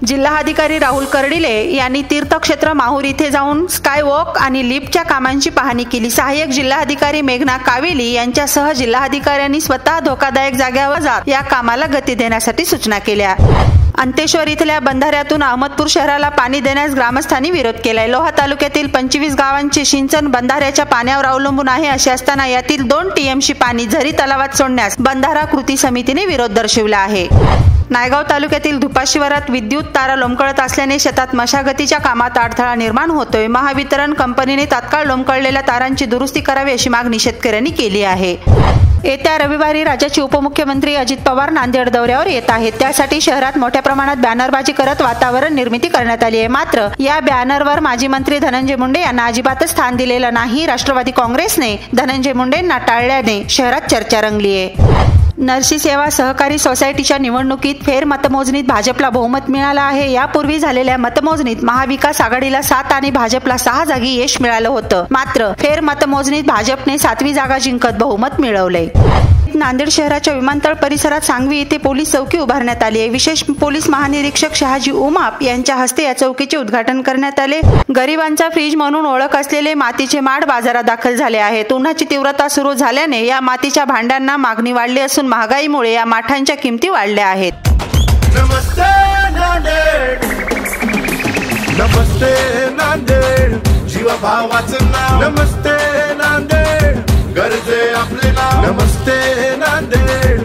जिल्हाधिकारी राहुल कर्डिले यांनी तीर्थक्षेत्र माहूर इथे जाऊन स्कायवॉक आणि लिफ्टच्या कामांची पाहणी केली। सहाय्यक जिल्हाधिकारी मेघना कावेली यांच्यासह जिल्हाधिकाऱ्यांनी स्वतः धोकादायक जागेवर जात या कामाला गती देण्यासाठी सूचना केल्या। अंतेश्वर इथल्या बंधाऱ्यातून अहमदपूर शहराला पाणी देण्यास ग्रामस्थांनी विरोध केलाय। लोहा तालुक्यातील 25 गावांचे सिंचन बंधाऱ्याच्या पाण्यावर अवलंबून आहे। असे असताना यातील 2 टीएमसी पाणी झरी तलावात सोडण्यास बंधारा कृती समितीने विरोध दर्शविला आहे। नायगाव तालुक्यातील धुपा शिवारात विद्युत तारा लोंबकळत असल्याने शेतात मशागतीच्या कामात अडथळा निर्माण होतोय। महावितरण कंपनीने तात्काळ लोंबकळलेल्या तारांची दुरुस्ती करावी अशी मागणी शेतकऱ्यांनी केली आहे। येत्या रविवारी राज्याचे उपमुख्यमंत्री अजित पवार नांदेड दौऱ्यावर येत आहेत। त्यासाठी शहरात मोठ्या प्रमाणात बॅनरबाजी करत वातावरण निर्मिती करण्यात आली आहे। मात्र या बॅनरवर माजी मंत्री धनंजय मुंडे यांना अजिबातच स्थान दिलेलं नाही। राष्ट्रवादी काँग्रेसने धनंजय मुंडेंना टाळल्याने शहरात चर्चा रंगली आहे। नरसी सेवा सहकारी सोसायटीच्या निवडणुकीत फेर मतमोजणीत भाजपला बहुमत मिळालं आहे। यापूर्वी झालेल्या मतमोजणीत महाविकास आघाडीला 7 आणि भाजपला 6 जागी यश मिळालं होतं। मात्र फेर मतमोजणीत भाजपने 7वी जागा जिंकत बहुमत मिळवले। नांदेड शहराच्या विमानतळ परिसरात सांगवी येथे पोलीस चौकी उभारण्यात आली आहे। विशेष पोलीस महानिरीक्षक शहाजी उमाप यांच्या हस्ते या चौकीचे उद्घाटन करण्यात आले। गरिबांचा फ्रीज म्हणून ओळख असलेले मातीचे माठ बाजारात दाखल झाले आहेत। उन्हाची तीव्रता सुरू झाल्याने या मातीच्या भांड्यांना मागणी वाढली असून महागाईमुळे या माठांच्या किमती वाढल्या आहेत। नमस्ते नांदेड, नमस्ते नांदेड, जीवा भावाचं नाव नमस्ते नांदेड, गरजे आपले नाव नमस्ते नांदेड।